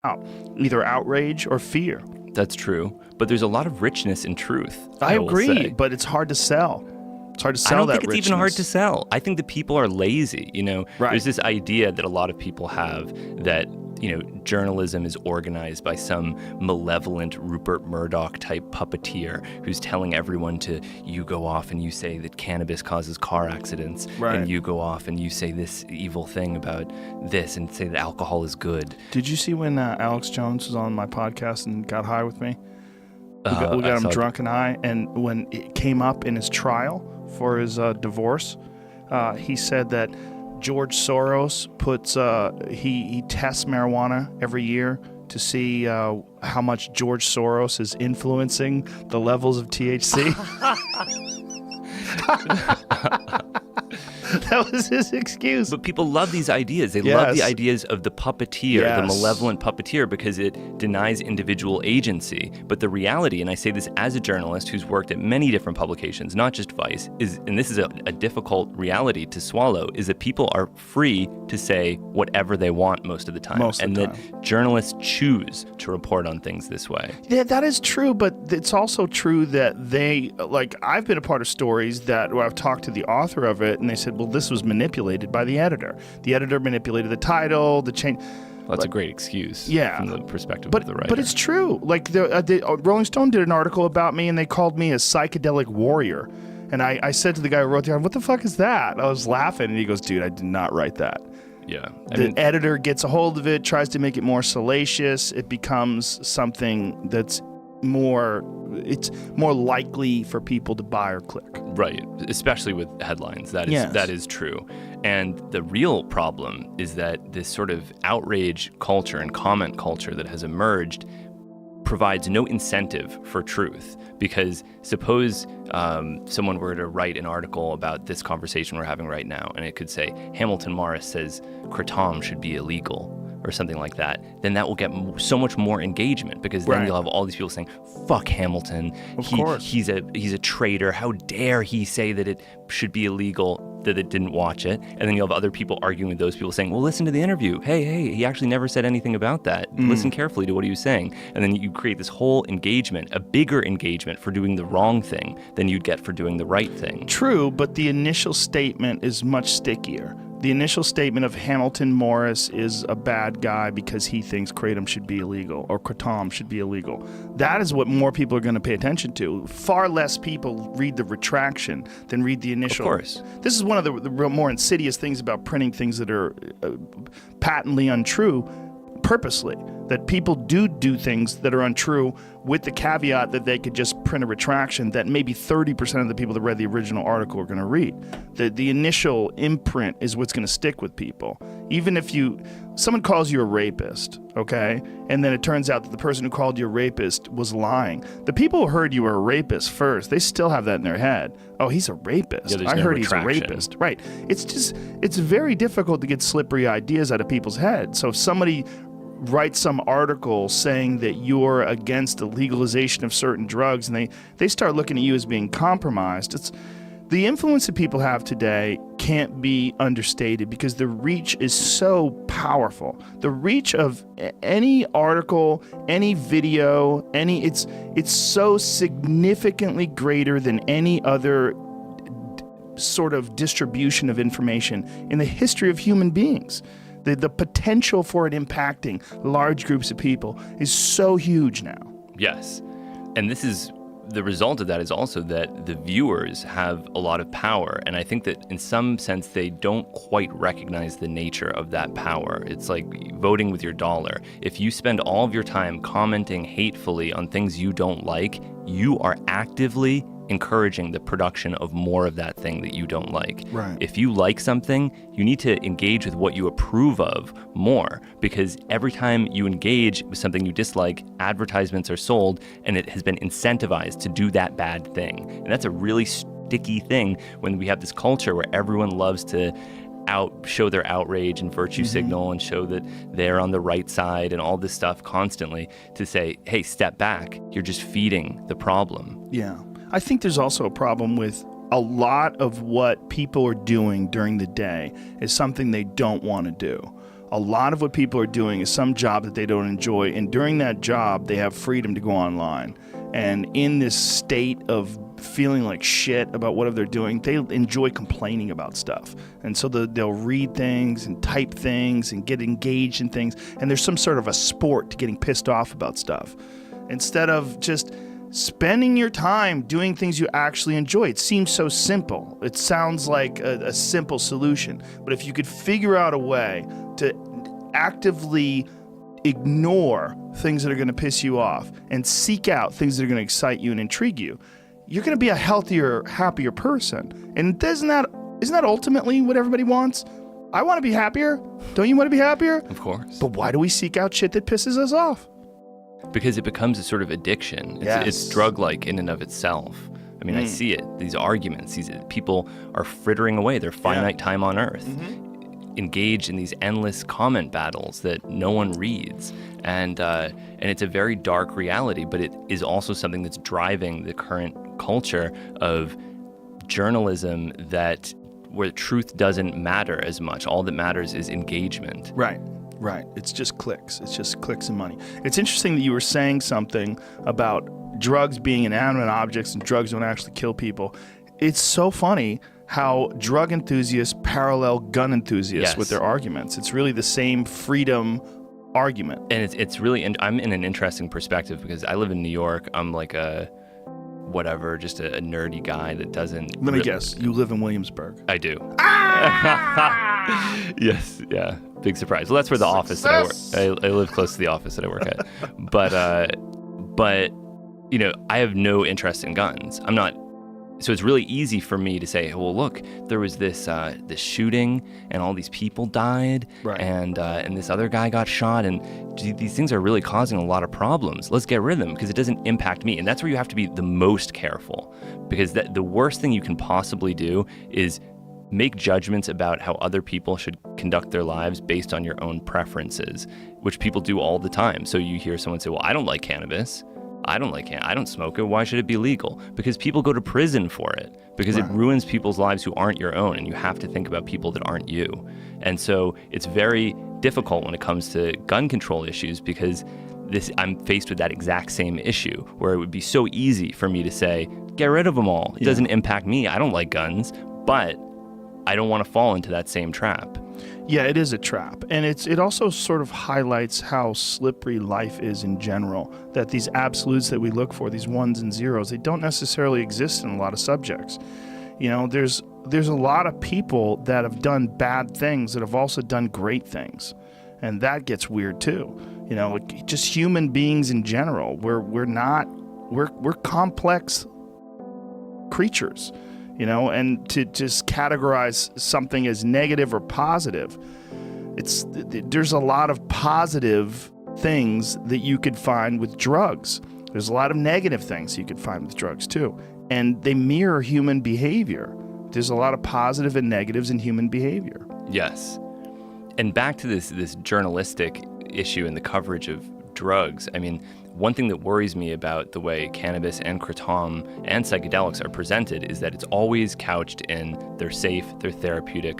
out, either outrage or fear. That's true. But there's a lot of richness in truth. I agree, but it's hard to sell. It's hard to sell that richness. I don't think it's even hard to sell. I think that people are lazy. There's this idea that a lot of people have that, journalism is organized by some malevolent Rupert Murdoch type puppeteer who's telling everyone you go off and you say that cannabis causes car accidents, and you go off and you say this evil thing about this and say that alcohol is good. Did you see when Alex Jones was on my podcast and got high with me? We got him drunk and high, and when it came up in his trial for his divorce, he said that George Soros puts he tests marijuana every year to see how much George Soros is influencing the levels of THC. That was his excuse. But people love these ideas. They love the ideas of the puppeteer, the malevolent puppeteer, because it denies individual agency. But the reality, and I say this as a journalist who's worked at many different publications, not just Vice, and this is a difficult reality to swallow, is that people are free to say whatever they want most of the time. That journalists choose to report on things this way. Yeah, that is true, but it's also true that I've been a part of stories where I've talked to the author of it, and they said, well, this was manipulated by the editor. The editor manipulated the title, the change. Well, that's a great excuse from the perspective of the writer. But it's true. Like the Rolling Stone did an article about me, and they called me a psychedelic warrior. And I said to the guy who wrote the article, what the fuck is that? I was laughing, and he goes, dude, I did not write that. Yeah. The editor gets a hold of it, tries to make it more salacious. It becomes something that's more likely for people to buy or click. Right, especially with headlines. That is true. And the real problem is that this sort of outrage culture and comment culture that has emerged provides no incentive for truth. Because suppose someone were to write an article about this conversation we're having right now, and it could say, Hamilton Morris says kratom should be illegal, or something like that, then that will get so much more engagement, because then you'll have all these people saying, fuck Hamilton, he's a traitor, how dare he say that it should be illegal, that it didn't watch it. And then you'll have other people arguing with those people saying, well, listen to the interview, hey, he actually never said anything about that, listen carefully to what he was saying. And then you create this whole engagement, a bigger engagement for doing the wrong thing than you'd get for doing the right thing. True, but the initial statement is much stickier. The initial statement of Hamilton Morris is a bad guy because he thinks kratom should be illegal or kratom should be illegal. That is what more people are going to pay attention to. Far less people read the retraction than read the initial. Of course. This is one of the real more insidious things about printing things that are patently untrue purposely. That people do things that are untrue with the caveat that they could just print a retraction that maybe 30% of the people that read the original article are going to read. The initial imprint is what's going to stick with people. Even if someone calls you a rapist, okay, and then it turns out that the person who called you a rapist was lying. The people who heard you were a rapist first, they still have that in their head. Oh, he's a rapist. I heard he's a rapist. Right. It's very difficult to get slippery ideas out of people's heads. So if somebody write some article saying that you're against the legalization of certain drugs, and they start looking at you as being compromised. The influence that people have today can't be understated because the reach is so powerful. The reach of any article, any video, it's so significantly greater than any other sort of distribution of information in the history of human beings. The potential for it impacting large groups of people is so huge now. Yes. And the result of that is also that the viewers have a lot of power. And I think that in some sense, they don't quite recognize the nature of that power. It's like voting with your dollar. If you spend all of your time commenting hatefully on things you don't like, you are actively encouraging the production of more of that thing that you don't like. Right. If you like something, you need to engage with what you approve of more, because every time you engage with something you dislike, advertisements are sold, and it has been incentivized to do that bad thing. And that's a really sticky thing when we have this culture where everyone loves to show their outrage and virtue signal and show that they're on the right side and all this stuff constantly, to say, hey, step back. You're just feeding the problem. Yeah. I think there's also a problem with a lot of what people are doing during the day is something they don't want to do. a lot of what people are doing is some job that they don't enjoy, and during that job, they have freedom to go online. And in this state of feeling like shit about whatever they're doing, they enjoy complaining about stuff. And so they'll read things and type things and get engaged in things. And there's some sort of a sport to getting pissed off about stuff. Instead of just spending your time doing things you actually enjoy. It seems so simple. It sounds like a simple solution. But if you could figure out a way to actively ignore things that are going to piss you off and seek out things that are going to excite you and intrigue you, you're going to be a healthier, happier person. And isn't that ultimately what everybody wants? I want to be happier. Don't you want to be happier? Of course. But why do we seek out shit that pisses us off? Because it becomes a sort of addiction. It's drug-like in and of itself. I mean, I see it. These arguments, these people are frittering away their finite time on Earth, engaged in these endless comment battles that no one reads. And it's a very dark reality, but it is also something that's driving the current culture of journalism where truth doesn't matter as much. All that matters is engagement. Right. It's just clicks. It's just clicks and money. It's interesting that you were saying something about drugs being inanimate objects and drugs don't actually kill people. It's so funny how drug enthusiasts parallel gun enthusiasts with their arguments. It's really the same freedom argument. And it's really, I'm in an interesting perspective because I live in New York. I'm like just a nerdy guy that doesn't... Let me guess. You live in Williamsburg. I do. Yes, yeah. Big surprise. Well, that's where the office that I work. I live close to the office that I work at. But I have no interest in guns. I'm not. So it's really easy for me to say, well, look, there was this shooting and all these people died, and this other guy got shot, and these things are really causing a lot of problems. Let's get rid of them because it doesn't impact me. And that's where you have to be the most careful, because the worst thing you can possibly do is make judgments about how other people should conduct their lives based on your own preferences, which people do all the time. So you hear someone say, well, I don't like cannabis. I don't smoke it. Why should it be legal? Because people go to prison for it, because it ruins people's lives who aren't your own, and you have to think about people that aren't you. And so it's very difficult when it comes to gun control issues, because I'm faced with that exact same issue, where it would be so easy for me to say, get rid of them all. It doesn't impact me. I don't like guns, but I don't want to fall into that same trap. Yeah, it is a trap. And it also sort of highlights how slippery life is in general, that these absolutes that we look for, these ones and zeros, they don't necessarily exist in a lot of subjects. There's a lot of people that have done bad things that have also done great things. And that gets weird too. Just human beings in general. We're complex creatures. And to just categorize something as negative or positive, there's a lot of positive things that you could find with drugs. There's a lot of negative things you could find with drugs too, and they mirror human behavior. There's a lot of positive and negatives in human behavior. Yes, and back to this journalistic issue and the coverage of drugs. I mean, one thing that worries me about the way cannabis and kratom and psychedelics are presented is that it's always couched in they're safe, they're therapeutic,